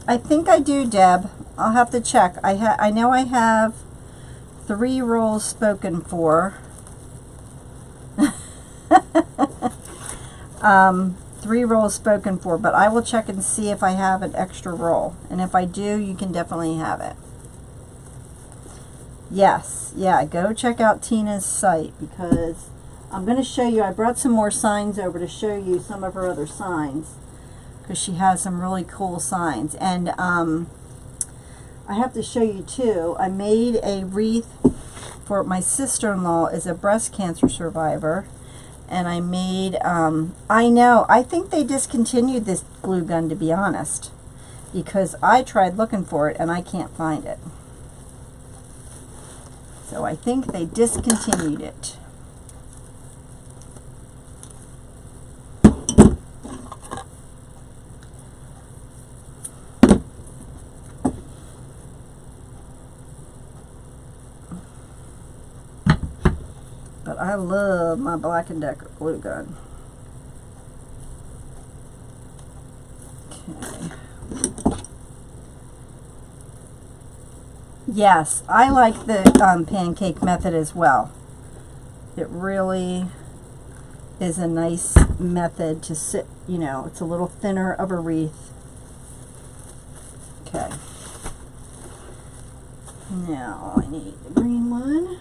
I think I do, Deb. I'll have to check. I know I have 3 rolls spoken for. 3 rolls spoken for, but I will check and see if I have an extra roll. And if I do, you can definitely have it. Yes, yeah, go check out Tina's site because I'm going to show you, I brought some more signs over to show you some of her other signs because she has some really cool signs. And I have to show you too, I made a wreath for my sister-in-law is a breast cancer survivor. And I made, I know, I think they discontinued this glue gun, to be honest, because I tried looking for it and I can't find it. So I think they discontinued it. But I love my Black & Decker glue gun. Okay. Yes, I like the pancake method as well. It really is a nice method to sit, you know, it's a little thinner of a wreath. Okay. Now I need the green one.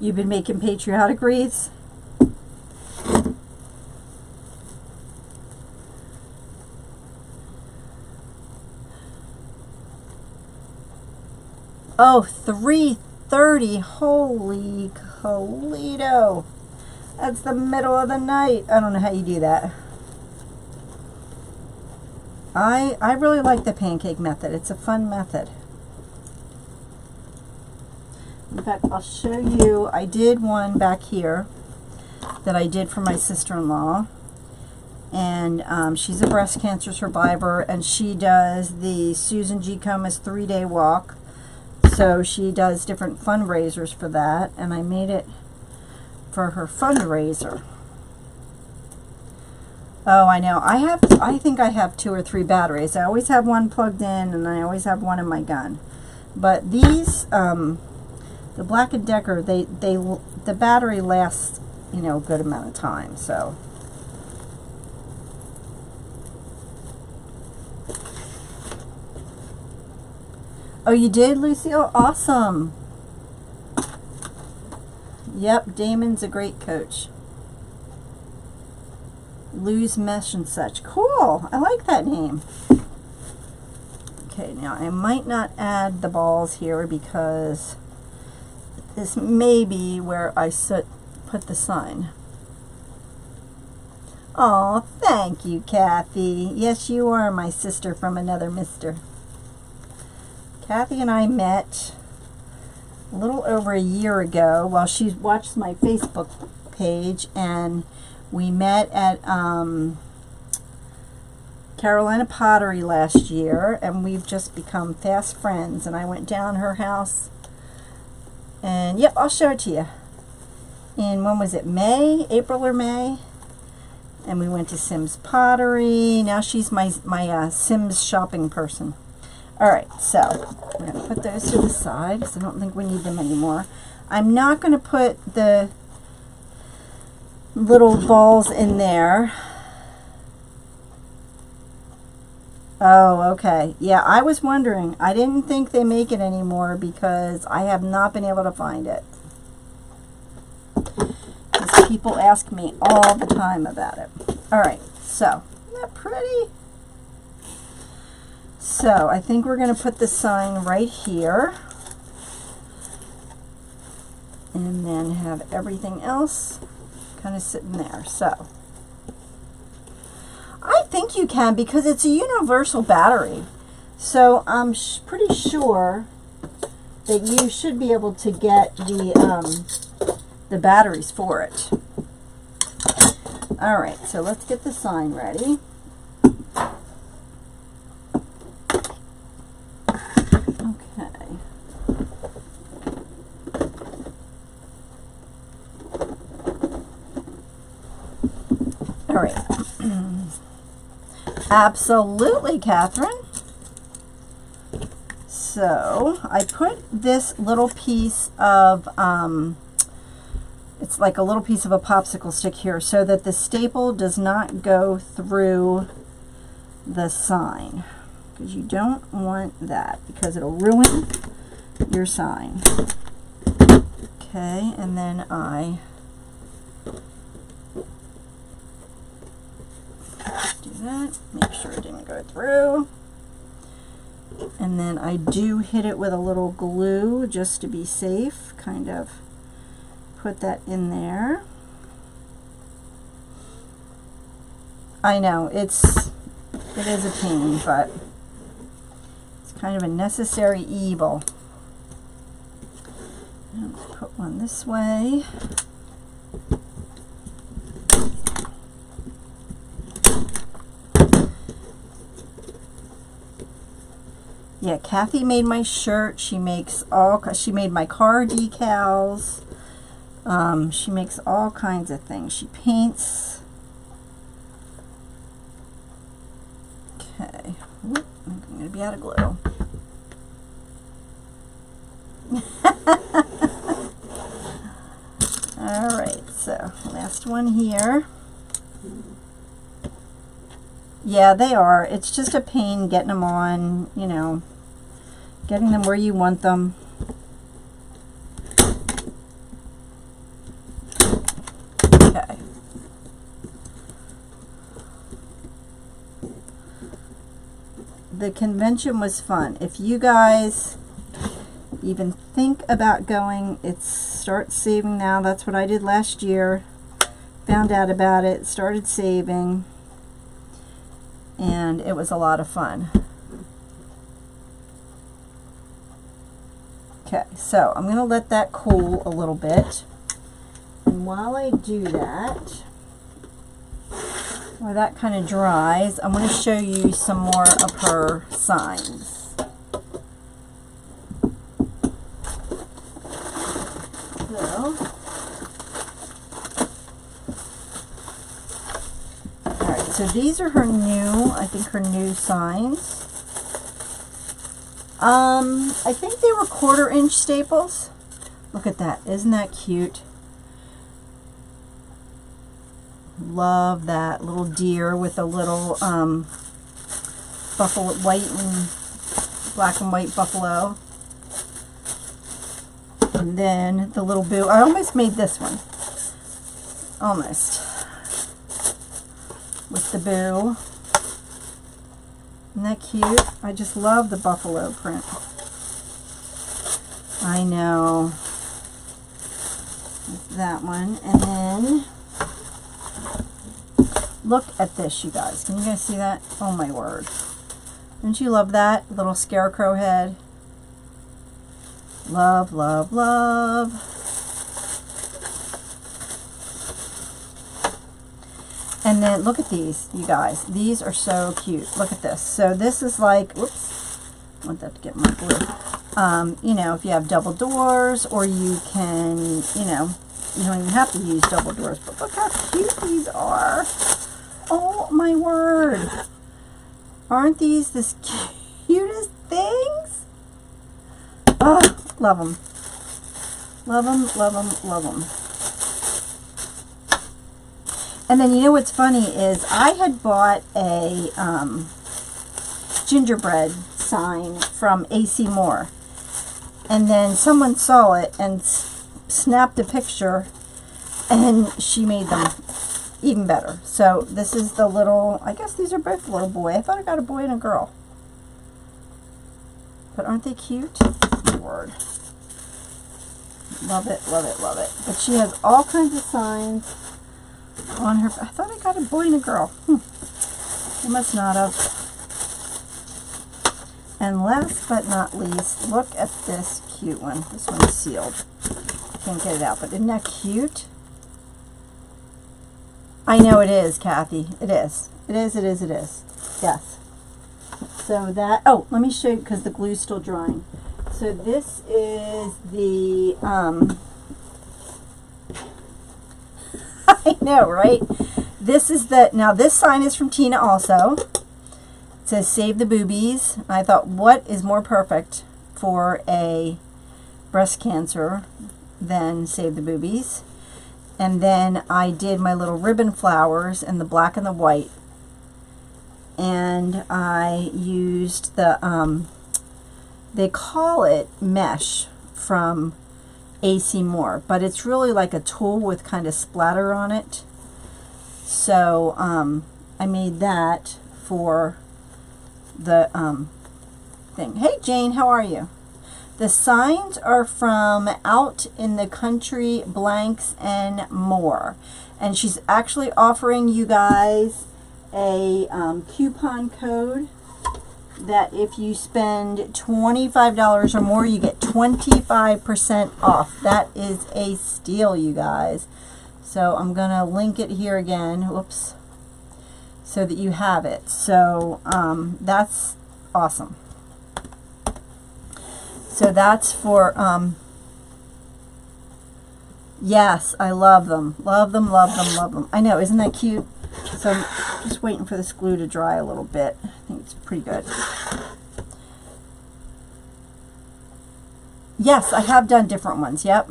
You've been making patriotic wreaths? Oh, 3:30. Holy Toledo. That's the middle of the night. I don't know how you do that. I really like the pancake method. It's a fun method. In fact, I'll show you. I did one back here that I did for my sister-in-law. And she's a breast cancer survivor, and she does the Susan G. Comas 3-day walk. So she does different fundraisers for that, and I made it for her fundraiser. Oh, I know. I think I have 2 or 3 batteries. I always have one plugged in, and I always have one in my gun. But these, the Black & Decker, the battery lasts, you know, a good amount of time. So. Oh, you did, Lucille? Awesome. Yep, Damon's a great coach. Lose Mesh and Such. Cool. I like that name. Okay, now I might not add the balls here because this may be where I put the sign. Oh, thank you, Kathy. Yes, you are my sister from another mister. Kathy and I met a little over a year ago. Well, she watched my Facebook page, and we met at Carolina Pottery last year, and we've just become fast friends. And I went down her house, and yep, I'll show it to you. And when was it? April or May? And we went to Sims Pottery. Now she's my Sims shopping person. All right, so I'm going to put those to the side because I don't think we need them anymore. I'm not going to put the little balls in there. Oh, okay. Yeah, I was wondering. I didn't think they make it anymore because I have not been able to find it. Because people ask me all the time about it. All right, so isn't that pretty? So I think we're going to put the sign right here, and then have everything else kind of sitting there. So I think you can, because it's a universal battery. So I'm pretty sure that you should be able to get the batteries for it. All right, so let's get the sign ready. All right. Absolutely, Catherine. So I put this little piece of, it's like a little piece of a popsicle stick here so that the staple does not go through the sign, because you don't want that, because it'll ruin your sign. Okay, and then I do that, make sure it didn't go through, and then I do hit it with a little glue just to be safe, kind of put that in there. I know it is a pain, but it's kind of a necessary evil. And let's put one this way. Yeah, Kathy made my shirt. She made my car decals. She makes all kinds of things. She paints. Okay. Oop, I'm going to be out of glue. All right, so last one here. Yeah, they are. It's just a pain getting them on, you know, getting them where you want them. Okay. The convention was fun. If you guys even think about going, start saving now. That's what I did last year. Found out about it, started saving, and it was a lot of fun. Okay, so I'm going to let that cool a little bit. And while I do that, while that kind of dries, I'm going to show you some more of her signs. So, alright, so these are her new, I think her new signs. I think they were 1/4-inch staples. Look at that, isn't that cute? Love that little deer with a little buffalo, white and black and white buffalo. And then the little boo. I almost made this one. Almost. With the boo. Isn't that cute? I just love the buffalo print. I know. That one. And then look at this, you guys. Can you guys see that? Oh my word. Don't you love that little scarecrow head? Love, love, love. And then look at these, you guys. These are so cute. Look at this. So this is like, whoops, I want that to get my glue. You know, if you have double doors, or you can, you know, you don't even have to use double doors, but look how cute these are. Oh my word. Aren't these the cutest things? Oh, love them. Love them, love them, love them. And then you know what's funny is I had bought a gingerbread sign from AC Moore. And then someone saw it and snapped a picture, and she made them even better. So this is the little, I guess these are both little boy. I thought I got a boy and a girl. But aren't they cute? My word. Love it, love it, love it. But she has all kinds of signs on her. I thought I got a boy and a girl. I must not have. And last but not least, look at this cute one. This one's sealed. Can't get it out, but isn't that cute? I know it is, Kathy. It is. It is, it is, it is. Yes. So that, oh, let me show you, because the glue's still drying. So this is the, I know, right? This is the, now this sign is from Tina also. It says save the boobies. I thought, what is more perfect for a breast cancer than save the boobies? And then I did my little ribbon flowers in the black and the white. And I used the, they call it mesh from AC Moore, but it's really like a tulle with kind of splatter on it. So I made that for the thing. Hey Jane, how are you? The signs are from Out in the Country Blanks and More. And she's actually offering you guys a coupon code that if you spend $25 or more, you get 25% off. That is a steal, you guys. So I'm going to link it here again. Whoops. So that you have it. So that's awesome. So that's for, yes, I love them. Love them, love them, love them. I know, isn't that cute? So I'm just waiting for this glue to dry a little bit. I think it's pretty good. Yes, I have done different ones. Yep.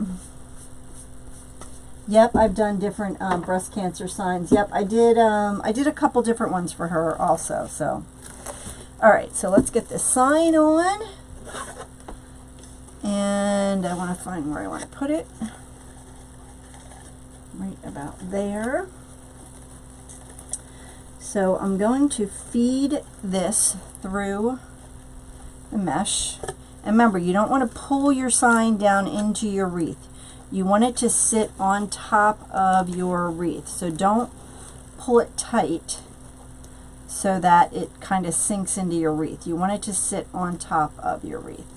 Yep, I've done different breast cancer signs. Yep, I did a couple different ones for her also. So, all right, so let's get this sign on. And I want to find where I want to put it. Right about there. So I'm going to feed this through the mesh. And remember, you don't want to pull your sign down into your wreath. You want it to sit on top of your wreath. So don't pull it tight so that it kind of sinks into your wreath. You want it to sit on top of your wreath.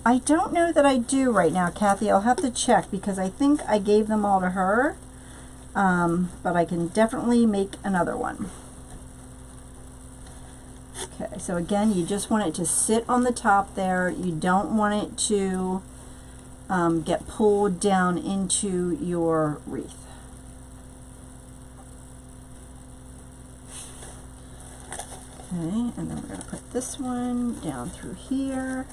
I don't know that I do right now, Kathy. I'll have to check because I think I gave them all to her. But I can definitely make another one. Okay, so again, you just want it to sit on the top there. You don't want it to get pulled down into your wreath. Okay, and then we're going to put this one down through here.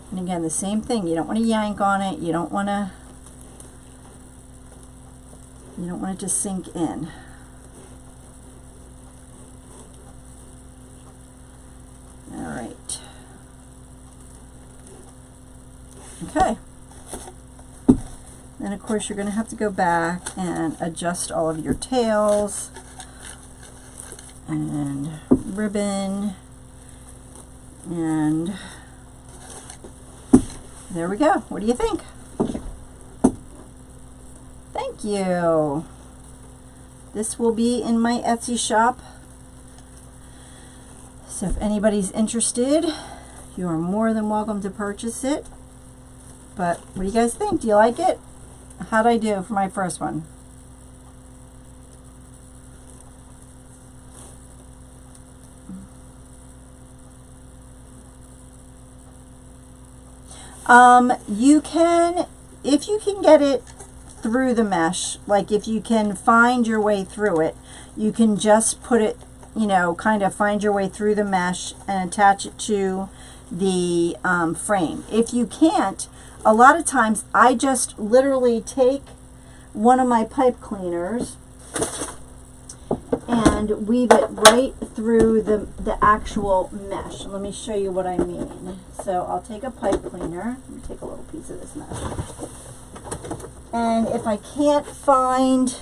And again, the same thing. You don't want to yank on it. You don't want it to sink in. All right. Okay. Then of course you're going to have to go back and adjust all of your tails and ribbon, and there we go. What do you think? Thank you. This will be in my Etsy shop. So if anybody's interested, you are more than welcome to purchase it. But what do you guys think? Do you like it? How'd I do for my first one? You can, if you can get it through the mesh, like if you can find your way through it, you can just put it, you know, kind of find your way through the mesh and attach it to the frame. If you can't, a lot of times I just literally take one of my pipe cleaners and weave it right through the actual mesh. Let me show you what I mean. So I'll take a pipe cleaner. Let me take a little piece of this mesh. And if I can't find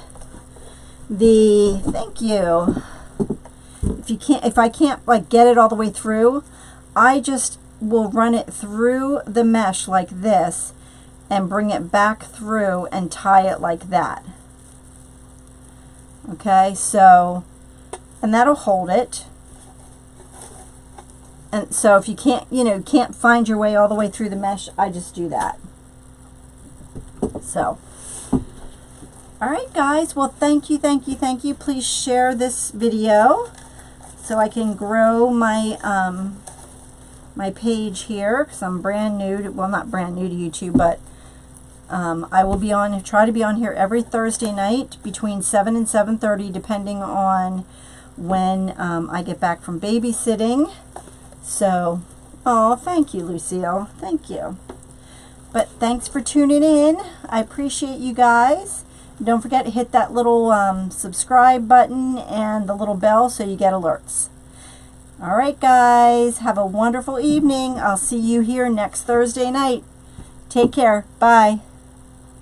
the, thank you. If I can't like get it all the way through, I just will run it through the mesh like this and bring it back through and tie it like that. Okay, so, and that'll hold it. And so if you can't, you know, can't find your way all the way through the mesh, I just do that. So, all right, guys. Well, thank you, thank you, thank you. Please share this video so I can grow my my page here, because I'm brand new to, well, not brand new to YouTube, but I will be on, try to be on here every Thursday night between 7 and 7:30, depending on when I get back from babysitting. So, oh, thank you, Lucille. Thank you. But thanks for tuning in. I appreciate you guys. Don't forget to hit that little subscribe button and the little bell so you get alerts. All right, guys. Have a wonderful evening. I'll see you here next Thursday night. Take care. Bye.